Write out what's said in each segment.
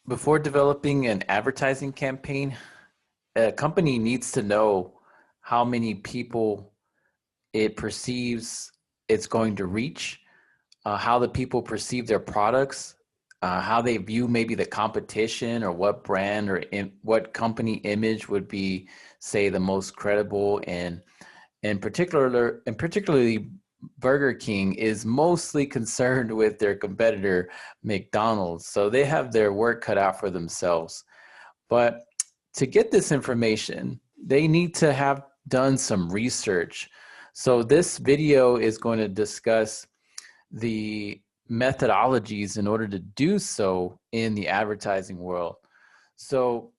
Before developing an advertising campaign, a company needs to know how many people it perceives it's going to reach, how the people perceive their products, how they view maybe the competition, or what brand or what company image would be, say, the most credible. And particularly Burger King is mostly concerned with their competitor McDonald's, so they have their work cut out for themselves. But to get this information, they need to have done some research. So this video is going to discuss the methodologies in order to do so in the advertising world. So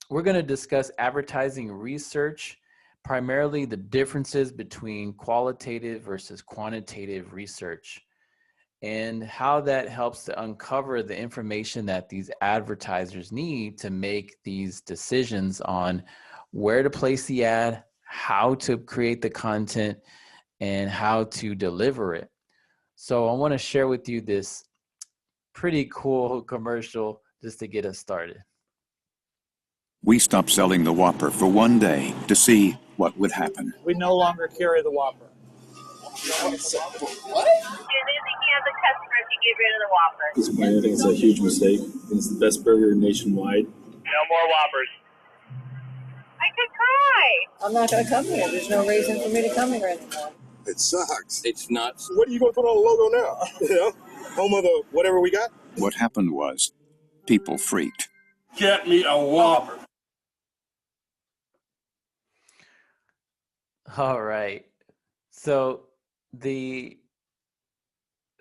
we're going to discuss advertising research, primarily the differences between qualitative versus quantitative research, and how that helps to uncover the information that these advertisers need to make these decisions on where to place the ad, how to create the content, and how to deliver it. So I want to share with you this pretty cool commercial just to get us started. We stopped selling the Whopper for one day to see what would happen. We no longer carry the Whopper. What? Do they think you have the customer if you get rid of the Whopper? I think it's a huge mistake. It's the best burger nationwide. No more Whoppers. I could cry. I'm not going to come here. There's no reason for me to come here anymore. It sucks. It's nuts. What are you going to put on the logo now? You know, home of the whatever we got? What happened was, people freaked. Get me a Whopper. All right. So the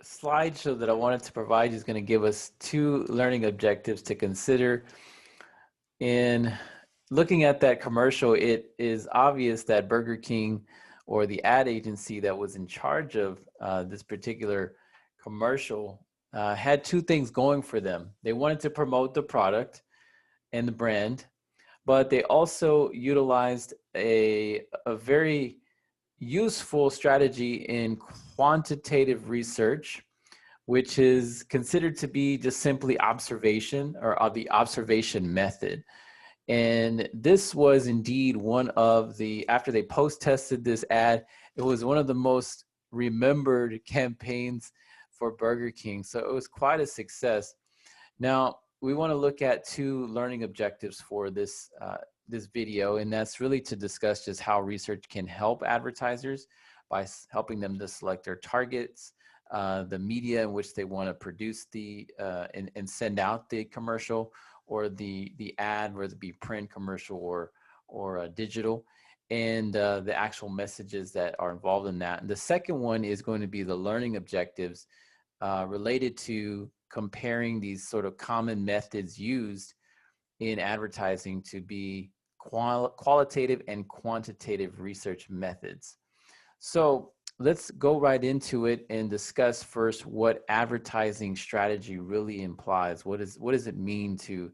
slideshow that I wanted to provide you is going to give us two learning objectives to consider. In looking at that commercial, it is obvious that Burger King, or the ad agency that was in charge of this particular commercial, had two things going for them. They wanted to promote the product and the brand, but they also utilized a very useful strategy in quantitative research, which is considered to be just simply observation, or the observation method. And this was indeed one of the, after they post-tested this ad, it was one of the most remembered campaigns for Burger King. So it was quite a success. Now, we want to look at two learning objectives for this this video, and that's really to discuss just how research can help advertisers by helping them to select their targets, the media in which they want to produce the and send out the commercial, or the ad, whether it be print, commercial, or digital, and the actual messages that are involved in that. And the second one is going to be the learning objectives related to comparing these sort of common methods used in advertising to be qualitative and quantitative research methods. So let's go right into it and discuss first what advertising strategy really implies. What does it mean to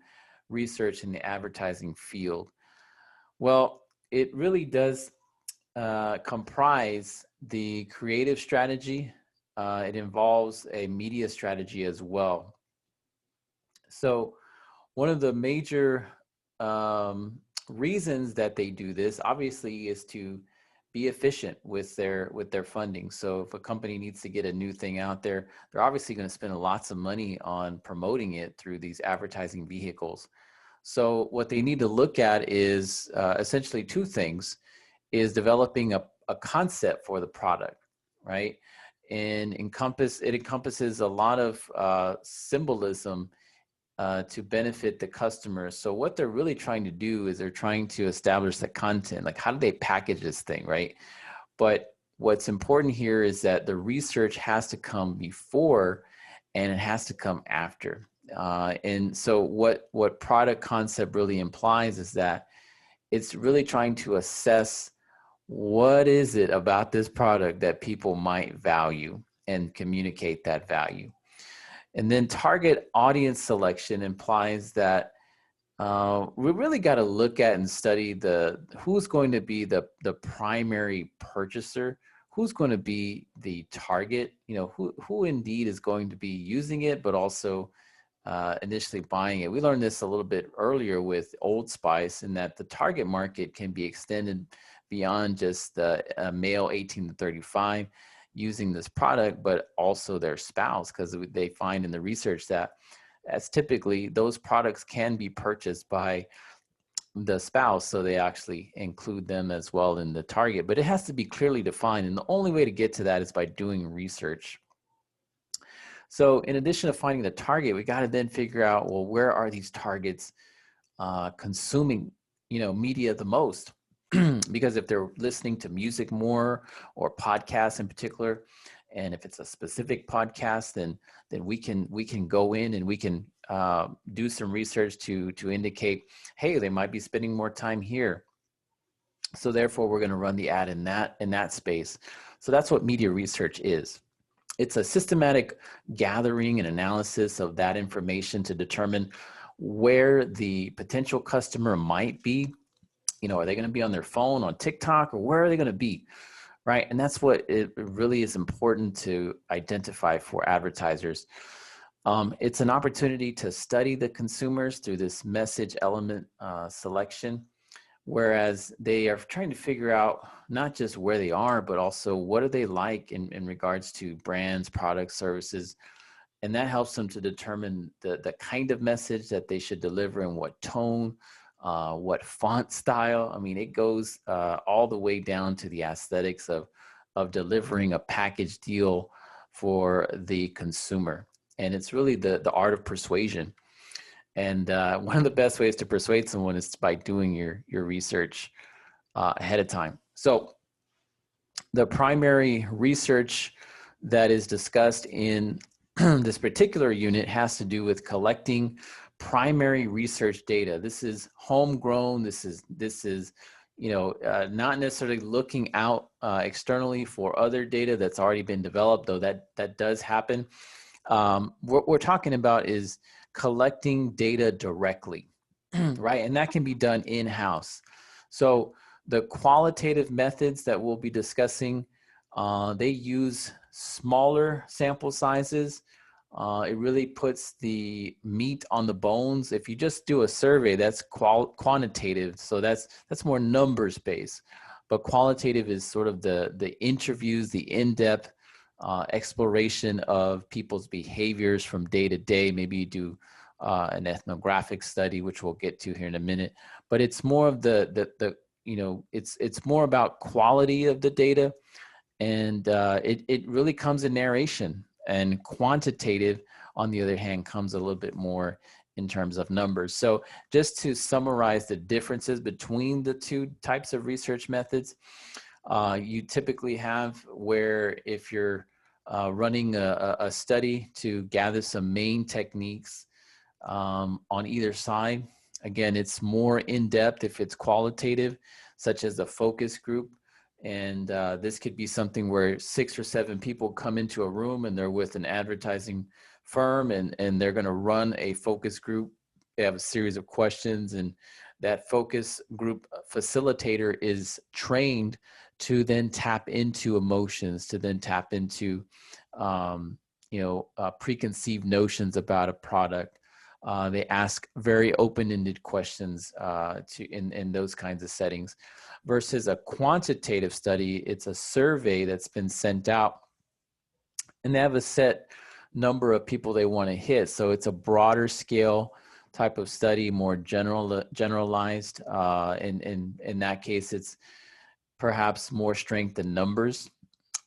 research in the advertising field? Well, it really does comprise the creative strategy. It involves a media strategy as well. So one of the major reasons that they do this, obviously, is to be efficient with their funding. So if a company needs to get a new thing out there, they're obviously going to spend lots of money on promoting it through these advertising vehicles. So what they need to look at is essentially two things: is developing a concept for the product, right? And it encompasses a lot of symbolism to benefit the customer. So what they're really trying to do is they're trying to establish the content, like how do they package this thing, right? But what's important here is that the research has to come before and it has to come after. And so what product concept really implies is that it's really trying to assess what is it about this product that people might value and communicate that value. And then target audience selection implies that we really got to look at and study who's going to be the primary purchaser, who's going to be the target, who indeed is going to be using it, but also initially buying it. We learned this a little bit earlier with Old Spice, in that the target market can be extended beyond just the male 18 to 35 using this product, but also their spouse, because they find in the research that as typically those products can be purchased by the spouse, so they actually include them as well in the target, but it has to be clearly defined, and the only way to get to that is by doing research. So in addition to finding the target, we got to then figure out, well, where are these targets consuming, media the most? Because if they're listening to music more, or podcasts in particular, and if it's a specific podcast, then we can go in and we can do some research to indicate, hey, they might be spending more time here. So therefore, we're going to run the ad in that space. So that's what media research is. It's a systematic gathering and analysis of that information to determine where the potential customer might be. Are they going to be on their phone, on TikTok, or where are they going to be? Right. And that's what it really is important to identify for advertisers. It's an opportunity to study the consumers through this message element selection, whereas they are trying to figure out not just where they are, but also what are they like in regards to brands, products, services. And that helps them to determine the kind of message that they should deliver, and what tone, what font style. I mean, it goes all the way down to the aesthetics of delivering a package deal for the consumer. And it's really the art of persuasion. And one of the best ways to persuade someone is by doing your research ahead of time. So the primary research that is discussed in this particular unit has to do with collecting primary research data. This is homegrown. This is not necessarily looking out externally for other data that's already been developed, though that does happen. What we're talking about is collecting data directly, right? And that can be done in-house. So the qualitative methods that we'll be discussing, they use smaller sample sizes. It really puts the meat on the bones. If you just do a survey, that's quantitative. So that's more numbers based. But qualitative is sort of the interviews, the in-depth exploration of people's behaviors from day to day. Maybe you do an ethnographic study, which we'll get to here in a minute. But it's more of it's more about quality of the data, and it really comes in narration. And quantitative, on the other hand, comes a little bit more in terms of numbers. So just to summarize the differences between the two types of research methods, you typically have where if you're running a study to gather some main techniques on either side, again, it's more in-depth if it's qualitative, such as a focus group. And this could be something where 6 or 7 people come into a room and they're with an advertising firm, and they're going to run a focus group. They have a series of questions, and that focus group facilitator is trained to then tap into emotions, to then tap into preconceived notions about a product. They ask very open-ended questions in those kinds of settings. Versus a quantitative study, it's a survey that's been sent out, and they have a set number of people they want to hit. So it's a broader scale type of study, more generalized. In that case, it's perhaps more strength in numbers,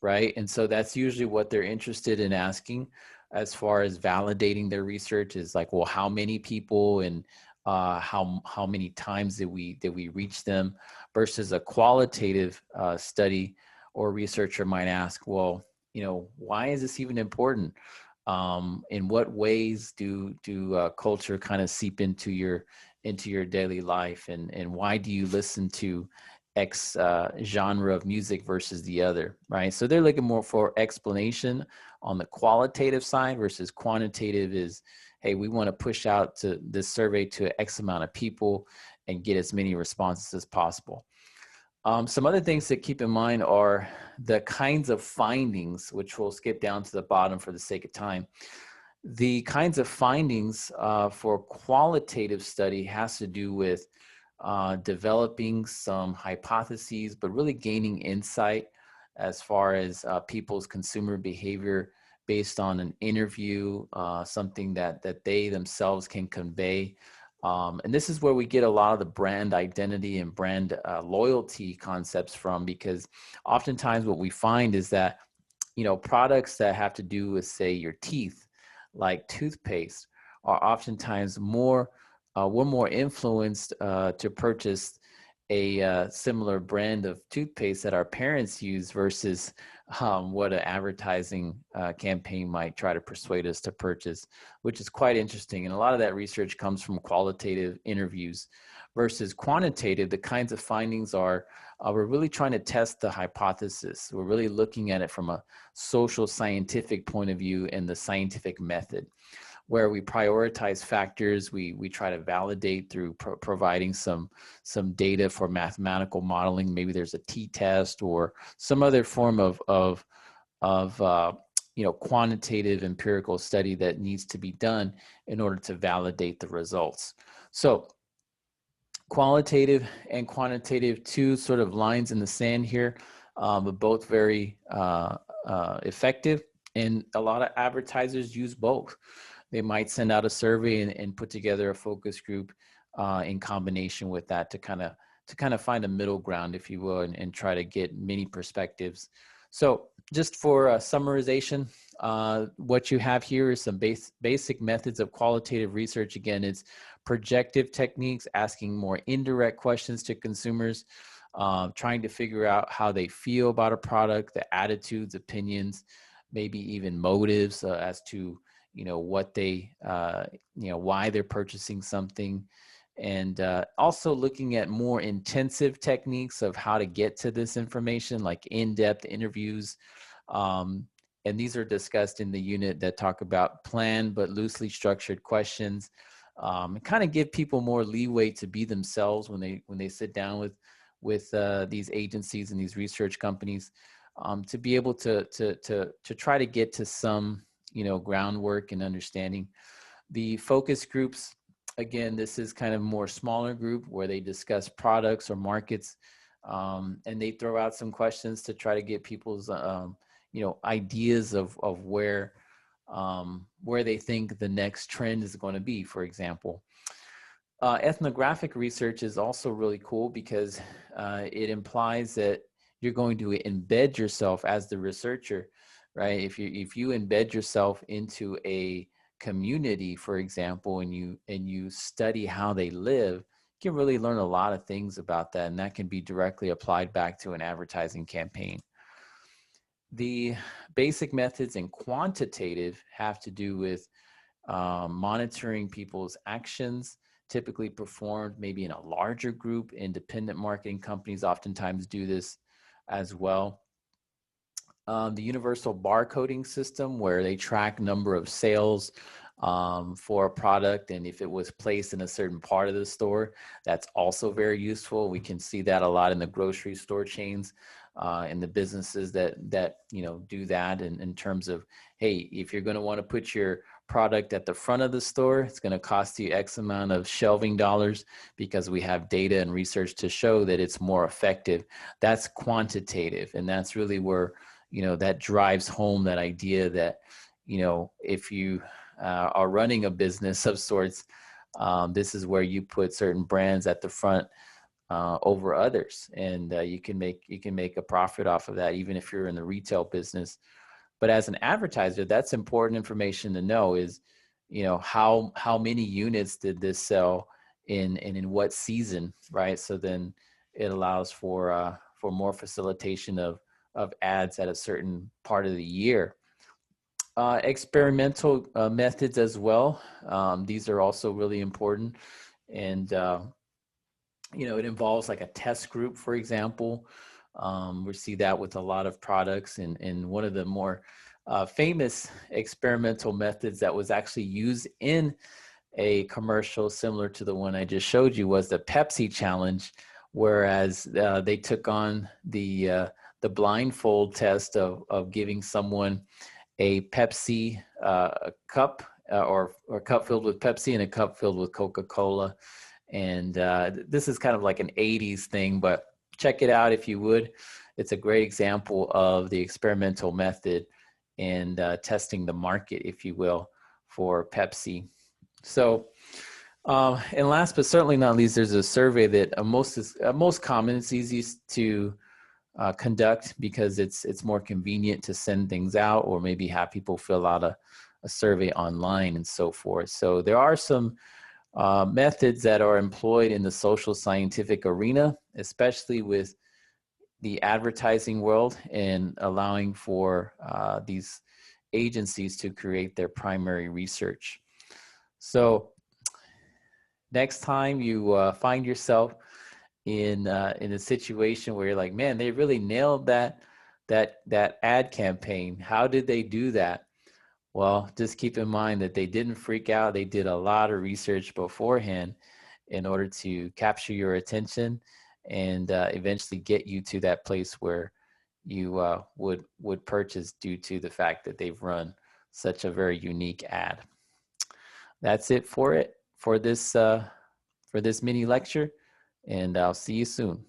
right? And so that's usually what they're interested in asking as far as validating their research, is like, well, how many people and how many times did we reach them? Versus a qualitative study, or researcher might ask, well, why is this even important? In what ways do culture kind of seep into your daily life, and why do you listen to X genre of music versus the other, right? So they're looking more for explanation on the qualitative side, versus quantitative is, hey, we want to push out to this survey to X amount of people and get as many responses as possible. Some other things to keep in mind are the kinds of findings, which we'll skip down to the bottom for the sake of time. The kinds of findings for qualitative study has to do with developing some hypotheses, but really gaining insight as far as people's consumer behavior based on an interview, something that they themselves can convey. And this is where we get a lot of the brand identity and brand loyalty concepts from, because oftentimes what we find is that, products that have to do with, say, your teeth, like toothpaste, are oftentimes we're more influenced to purchase a similar brand of toothpaste that our parents use versus what an advertising campaign might try to persuade us to purchase, which is quite interesting. And a lot of that research comes from qualitative interviews versus quantitative. The kinds of findings are, we're really trying to test the hypothesis. We're really looking at it from a social scientific point of view and the scientific method, where we prioritize factors. We try to validate through providing some data for mathematical modeling. Maybe there's a t-test or some other form of quantitative empirical study that needs to be done in order to validate the results. So qualitative and quantitative, two sort of lines in the sand here, but both very effective. And a lot of advertisers use both. They might send out a survey and put together a focus group in combination with that to kind of find a middle ground, if you will, and try to get many perspectives. So just for summarization, what you have here is some basic methods of qualitative research. Again, it's projective techniques, asking more indirect questions to consumers, trying to figure out how they feel about a product, the attitudes, opinions, maybe even motives as to what they, why they're purchasing something. And also looking at more intensive techniques of how to get to this information, like in-depth interviews. And these are discussed in the unit that talk about planned but loosely structured questions, and kind of give people more leeway to be themselves when they sit down with these agencies and these research companies, to be able to try to get to some groundwork and understanding. The focus groups, again, this is kind of more smaller group where they discuss products or markets, and they throw out some questions to try to get people's ideas of where they think the next trend is going to be, for example. Ethnographic research is also really cool because it implies that you're going to embed yourself as the researcher, right? If you embed yourself into a community, for example, and you study how they live, you can really learn a lot of things about that, and that can be directly applied back to an advertising campaign. The basic methods in quantitative have to do with monitoring people's actions, typically performed maybe in a larger group. Independent marketing companies oftentimes do this as well. The universal barcoding system, where they track number of sales for a product, and if it was placed in a certain part of the store, that's also very useful. We can see that a lot in the grocery store chains, and the businesses that do that in terms of, hey, if you're going to want to put your product at the front of the store, it's going to cost you X amount of shelving dollars because we have data and research to show that it's more effective. That's quantitative, and that's really where that drives home that idea that if you are running a business of sorts, this is where you put certain brands at the front over others, and you can make a profit off of that, even if you're in the retail business. But as an advertiser, that's important information to know, is how many units did this sell in what season, right? So then it allows for more facilitation of ads at a certain part of the year. Experimental methods as well. These are also really important. And, it involves like a test group, for example. We see that with a lot of products. And one of the more famous experimental methods that was actually used in a commercial similar to the one I just showed you was the Pepsi challenge, whereas they took on the blindfold test of giving someone a Pepsi cup or cup filled with Pepsi and a cup filled with Coca-Cola. And this is kind of like an 80s thing, but check it out if you would. It's a great example of the experimental method and testing the market, if you will, for Pepsi. So, and last but certainly not least, there's a survey that most common. It's easiest to conduct because it's more convenient to send things out, or maybe have people fill out a survey online and so forth. So there are some methods that are employed in the social scientific arena, especially with the advertising world, and allowing for these agencies to create their primary research. So next time you find yourself in a situation where you're like, man, they really nailed that ad campaign. How did they do that? Well, just keep in mind that they didn't freak out. They did a lot of research beforehand in order to capture your attention and eventually get you to that place where you would purchase, due to the fact that they've run such a very unique ad. That's it for this mini lecture, and I'll see you soon.